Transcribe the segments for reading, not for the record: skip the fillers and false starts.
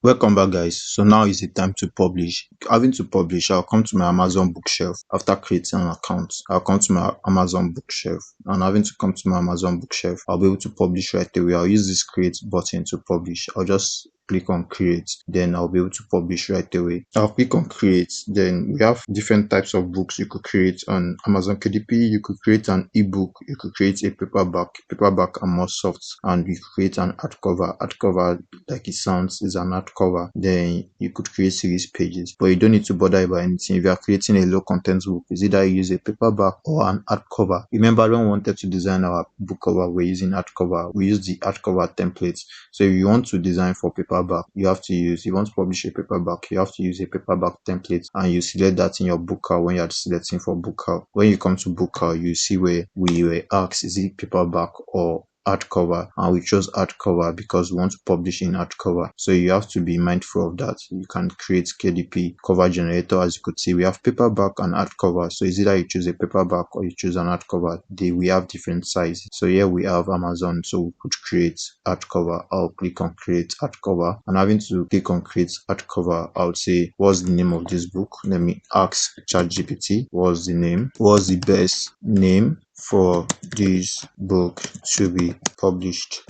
Welcome back, guys. So now is the time to publish. Having to publish, I'll come to my Amazon bookshelf. After creating an account, I'll come to my Amazon bookshelf. And having to come to my Amazon bookshelf, I'll be able to publish right away. I'll use this create button to publish. I'll just click on create, then I'll be able to publish right away. I'll click on create, then we have different types of books you could create on Amazon KDP. You could create an ebook, you could create a paperback are more soft, and you could create an hardcover like it sounds is an hardcover. Then you could create series pages, but you don't need to bother about anything. If you are creating a low content book, is either you use a paperback or an hardcover. Remember, when we wanted to design our book cover, we're using hardcover. We use the hardcover templates. So if you want to design for paperback, if you want to publish a paperback, you have to use a paperback template, and you select that in your booker when you are selecting for booker. When you come to booker, you see where we were asked, is it paperback or hardcover, and we chose hardcover because we want to publish in hardcover. So you have to be mindful of that. You can create KDP cover generator. As you could see, we have paperback and hardcover. So it's either you choose a paperback or you choose an hardcover. We have different sizes. So here we have Amazon, so we could create hardcover. I'll click on create hardcover, and having to click on create hardcover, I would say, what's the name of this book? Let me ask ChatGPT, what's the name? What's the best name for this book to be published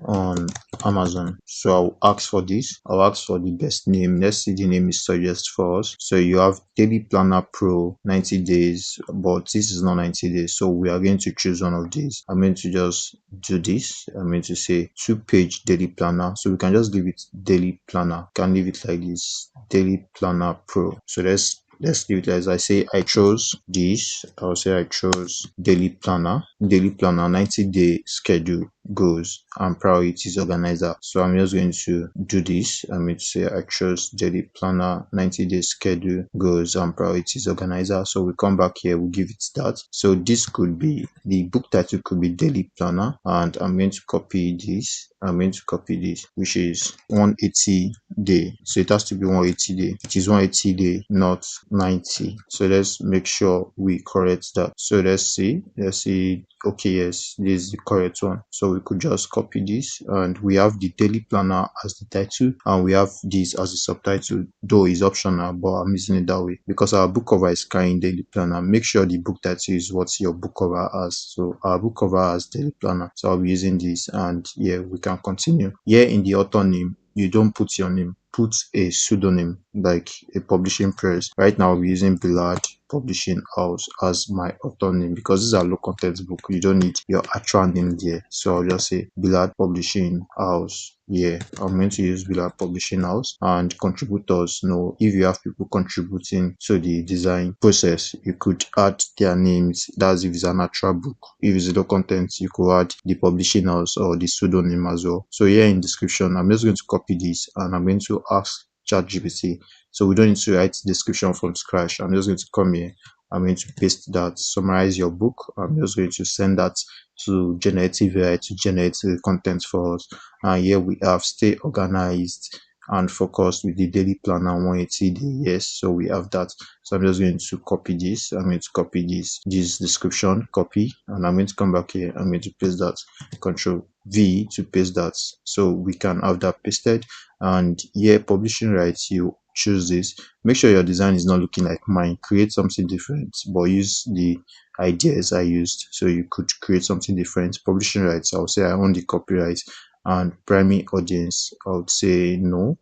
on Amazon? So I'll ask for the best name. Let's see the name is suggest for us. So you have Daily Planner Pro 90 days, but this is not 90 days, so we are going to choose one of these. I'm going to just do this. I'm going to say 2-page daily planner, so we can just leave it daily planner. Can leave it like this, Daily Planner Pro. So let's leave it as I say. I chose this. I'll say I chose daily planner 90-day schedule, goals and priorities organizer. So I'm just going to do this. I'm going to say I chose daily planner 90-day schedule, goals and priorities organizer. So we come back here, we give it that. So this could be, the book title could be daily planner, and I'm going to copy this. Which is 180 day. So it has to be 180 day. It is 180 day, not 90. So let's make sure we correct that. So let's see. Okay, yes, this is the correct one. So we could just copy this, and we have the daily planner as the title, and we have this as a subtitle, though is optional, but I'm using it that way because our book cover is carrying daily planner. Make sure the book title is what your book cover has. So our book cover has daily planner, so I'll be using this, and yeah, we can continue. Here in the author name, you don't put your name, put a pseudonym like a publishing press. Right now we're using Billard Publishing House as my author name because this is a low content book. You don't need your actual name there, so I'll just say Billard Publishing House. Yeah, I'm going to use Billard Publishing House. And contributors, no, if you have people contributing to the design process, you could add their names. That's if it's an actual book. If it's low content, you could add the publishing house or the pseudonym as well. So here in description, I'm just going to copy this, and I'm going to ask ChatGPT. So we don't need to write description from scratch. I'm just going to come here. I'm going to paste that, summarize your book. I'm just going to send that to generative AI to generate the content for us. And here we have stay organized and focused with the daily planner 180 day. Yes, so we have that. So I'm just going to copy this. I'm going to copy this description, copy, and I'm going to come back here. I'm going to paste that. Control V to paste that, so we can have that pasted. And here, publishing rights, you choose this. Make sure your design is not looking like mine. Create something different, but use the ideas I used. So you could create something different. Publishing rights, I would say I own the copyright. And primary audience, I would say no.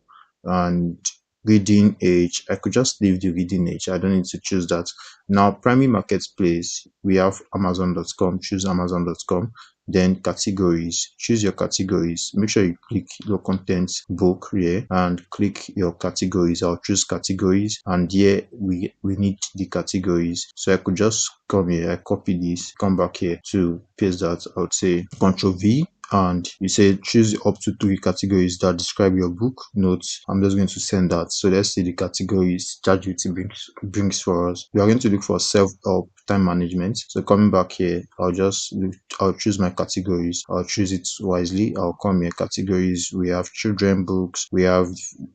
And reading age, I could just leave the reading age. I don't need to choose that. Now, primary marketplace, we have amazon.com. Choose amazon.com. Then categories, choose your categories. Make sure you click your content book here and click your categories. I'll choose categories, and here we need the categories. So I could just come here, I copy this, come back here to paste that. I would say Ctrl V, and you say choose up to 3 categories that describe your book notes. I'm just going to send that. So let's see the categories ChatGPT brings for us. We are going to look for self-help, time management. So coming back here, I'll choose my categories. I'll choose it wisely. I'll come here, categories. We have children books. We have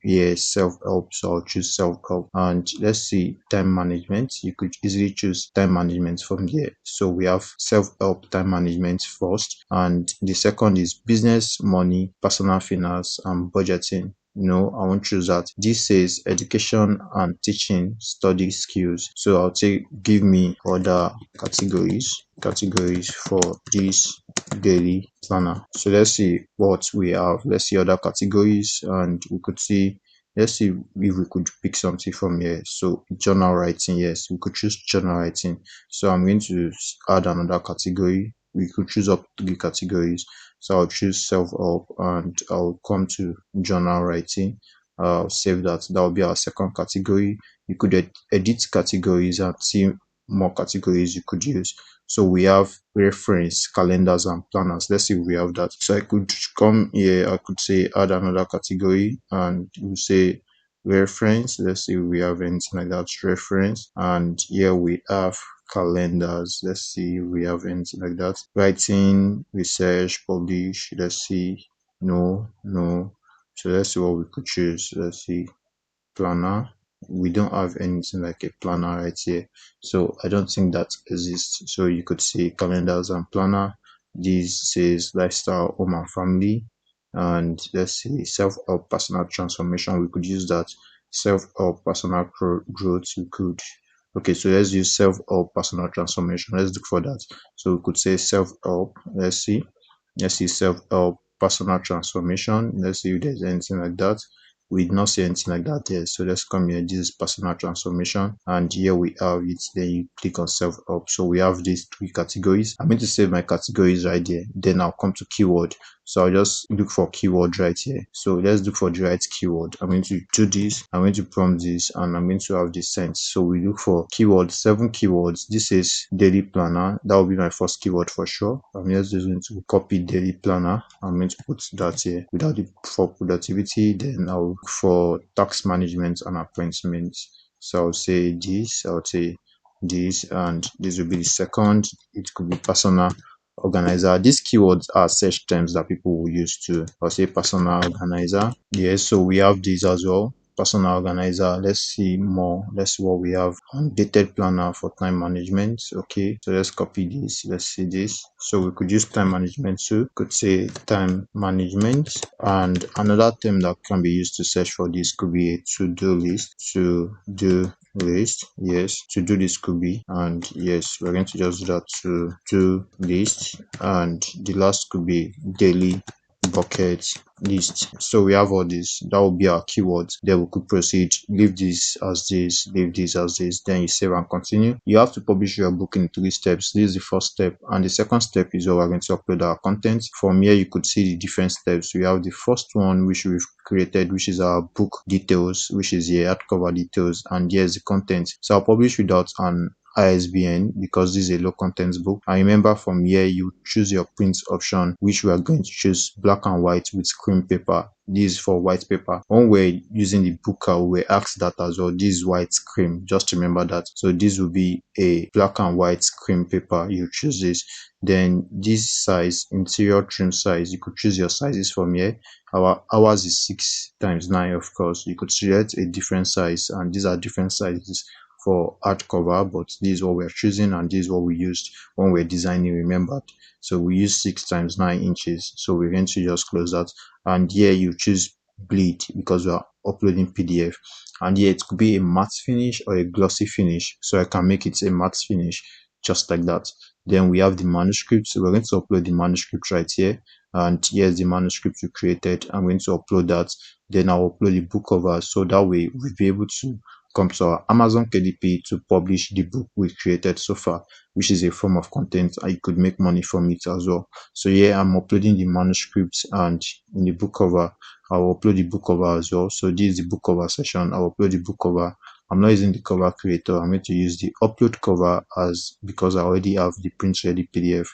here self-help. So I'll choose self-help. And let's see time management. You could easily choose time management from here. So we have self-help, time management first, and the second is business, money, personal finance, and budgeting. No, I won't choose that. This says education and teaching study skills. So I'll say give me other categories for this daily planner. So let's see what we have. Let's see other categories, and we could see, let's see if we could pick something from here. So journal writing, yes, we could choose journal writing. So I'm going to add another category. We could choose up to 3 categories. So I'll choose self-help and I'll come to journal writing. I'll save that. That will be our second category. You could edit categories and see more categories you could use. So we have reference, calendars, and planners. Let's see if we have that. So I could come here, I could say add another category and we'll say reference. Let's see if we have anything like that. Reference. And here we have calendars. Let's see if we have anything like that. Writing, research, publish. Let's see. No. So let's see what we could choose. Let's see. Planner. We don't have anything like a planner right here. So I don't think that exists. So you could see calendars and planner. This says lifestyle, home and family. And let's see self-help personal transformation. We could use that. Self-help personal growth. We could. Okay, so let's use self-help personal transformation. Let's look for that. So we could say self-help. Let's see. Let's see self-help personal transformation. Let's see if there's anything like that. We did not see anything like that there. So let's come here. This is personal transformation. And here we have it. Then you click on self-help. So we have these 3 categories. I'm going to save my categories right there. Then I'll come to keyword. So I'll just look for keyword right here. So let's look for the right keyword. I'm going to do this. I'm going to prompt this and I'm going to have this sent. So we look for keywords, 7 keywords. This is daily planner. That will be my first keyword for sure. I'm just going to copy daily planner. I'm going to put that here without the for productivity. Then I'll look for tax management and appointments. So I'll say this, and this will be the second. It could be personal organizer. These keywords are search terms that people will use to, I'll say personal organizer. Yes, so we have these as well. Personal organizer. Let's see more. Let's see what we have. Dated planner for time management. Okay, so let's copy this. Let's see this. So we could use time management too. Could say time management. And another term that can be used to search for this could be a to-do list. To-do list. Yes, to-do list could be. And yes, we're going to just do that to-do list. And the last could be daily bucket list. So we have all this. That will be our keywords. Then we could proceed. Leave this as this, leave this as this. Then you save and continue. You have to publish your book in 3 steps. This is the first step. And the second step is where we're going to upload our content. From here, you could see the different steps. We have the first one, which we've created, which is our book details, which is here, hardcover details. And here's the content. So I'll publish without an ISBN because this is a low contents book. And remember, from here you choose your print option, which we are going to choose black and white with cream paper. This is for white paper. When we're using the booker, we asked that as well. This is white cream. Just remember that. So this will be a black and white cream paper. You choose this. Then this size, interior trim size, you could choose your sizes from here. Our ours is 6x9, of course. You could select a different size, and these are different sizes for hardcover, but this is what we're choosing and this is what we used when we're designing, remembered. So we use 6x9 inches. So we're going to just close that. And here you choose bleed because we are uploading PDF. And here it could be a matte finish or a glossy finish. So I can make it a matte finish just like that. Then we have the manuscript. So we're going to upload the manuscript right here. And here's the manuscript we created. I'm going to upload that. Then I'll upload the book cover. So that way we'll be able to come to our Amazon KDP to publish the book we created so far, which is a form of content and you could make money from it as well. So yeah, I'm uploading the manuscripts, and in the book cover, I'll upload the book cover as well. So this is the book cover session. I'll upload the book cover. I'm not using the cover creator. I'm going to use the upload cover as because I already have the print ready PDF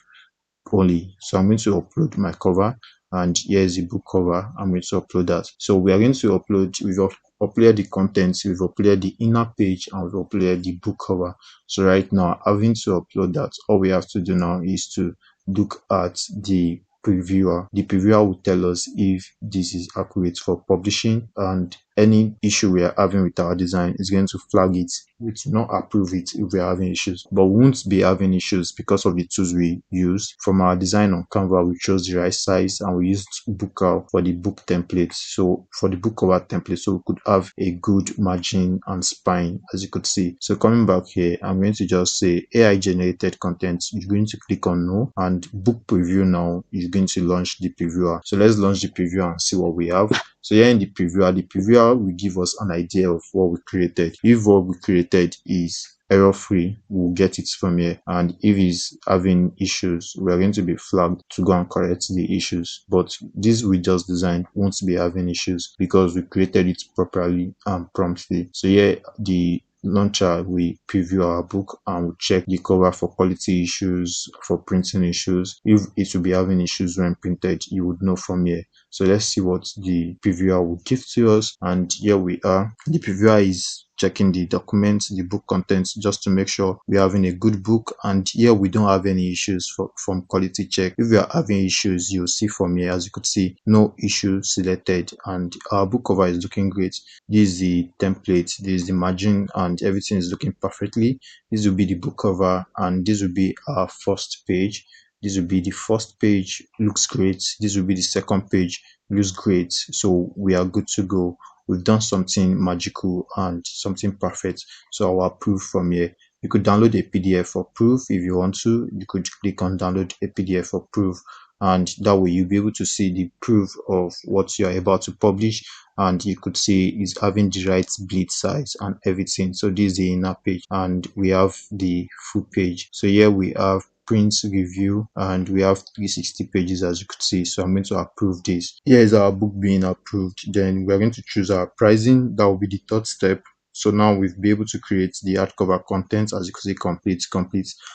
only. So I'm going to upload my cover, and here's the book cover. I'm going to upload that. So we are going to upload, we've uploaded the contents, we've uploaded the inner page, and we've uploaded the book cover. So right now, having to upload that, all we have to do now is to look at the previewer. The previewer will tell us if this is accurate for publishing, and any issue we are having with our design is going to flag it. We will not approve it if we are having issues, but we won't be having issues because of the tools we use. From our design on Canva, we chose the right size and we used Booker for the book template. So for the book cover template, so we could have a good margin and spine, as you could see. So coming back here, I'm going to just say AI generated content. You're going to click on no, and book preview now is going to launch the previewer. So let's launch the previewer and see what we have. So here in the previewer will give us an idea of what we created. If what we created is error free, we'll get it from here, and if it's having issues, we are going to be flagged to go and correct the issues. But this we just designed won't be having issues because we created it properly and promptly. So here the launcher, we preview our book and we check the cover for quality issues, for printing issues. If it will be having issues when printed, you would know from here. So let's see what the previewer will give to us, and here we are. The previewer is checking the documents, the book contents, just to make sure we're having a good book, and here we don't have any issues from quality check. If we are having issues, you'll see from here, as you could see, no issue selected, and our book cover is looking great. This is the template, this is the margin, and everything is looking perfectly. This will be the book cover, and this will be our first page. This will be the first page, looks great. This will be the second page, looks great. So we are good to go. We've done something magical and something perfect. So I'll approve from here. You could download a PDF for proof if you want to. You could click on download a PDF for proof, and that way you'll be able to see the proof of what you are about to publish, and you could see it's having the right bleed size and everything. So this is the inner page, and we have the full page. So here we have print review, and we have 360 pages, as you could see. So I'm going to approve this. Here is our book being approved. Then we're going to choose our pricing. That will be the third step. So now we'll be able to create the hardcover content, as you can see, complete,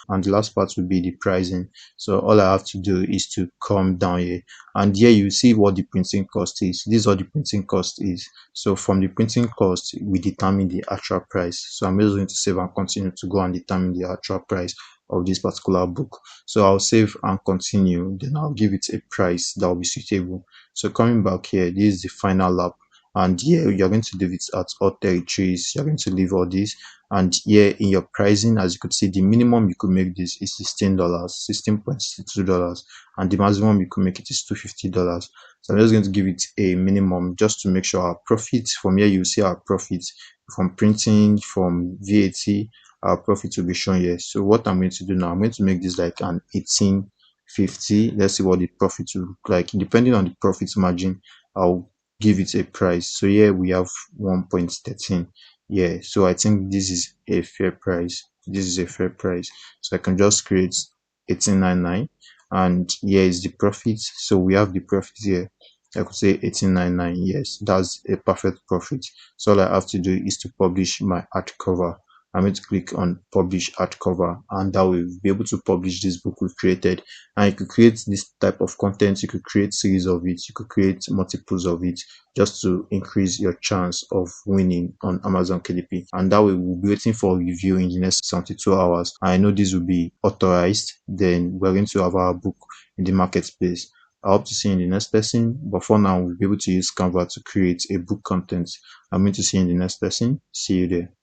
and the last part will be the pricing. So all I have to do is to come down here, and here you see what the printing cost is. This is what the printing cost is. So from the printing cost, we determine the actual price. So I'm just going to save and continue to go and determine the actual price of this particular book. So I'll save and continue, then I'll give it a price that will be suitable. So coming back here, this is the final lap, and here you're going to leave it at all territories. You're going to leave all this, and here in your pricing, as you could see, the minimum you could make this is $16.62, and the maximum you could make it is $250. So I'm just going to give it a minimum just to make sure our profits from here, you see our profits from printing, from VAT, our profit will be shown here. So what I'm going to do now, I'm going to make this like an 1850. Let's see what the profit will look like. Depending on the profit margin, I'll give it a price. So here we have 1.13. Yeah, so I think this is a fair price. This is a fair price. So I can just create 1899, and here is the profit. So we have the profit here. I could say 1899. Yes, that's a perfect profit. So all I have to do is to publish my hardcover. I'm going to click on publish hardcover, and that will be able to publish this book we've created. And you could create this type of content, you could create series of it, you could create multiples of it, just to increase your chance of winning on Amazon KDP. And that way we'll be waiting for a review in the next 72 hours. I know this will be authorized, then we're going to have our book in the marketplace. I hope to see you in the next person, but for now we'll be able to use Canva to create a book content. I'm going to see you in the next person. See you there.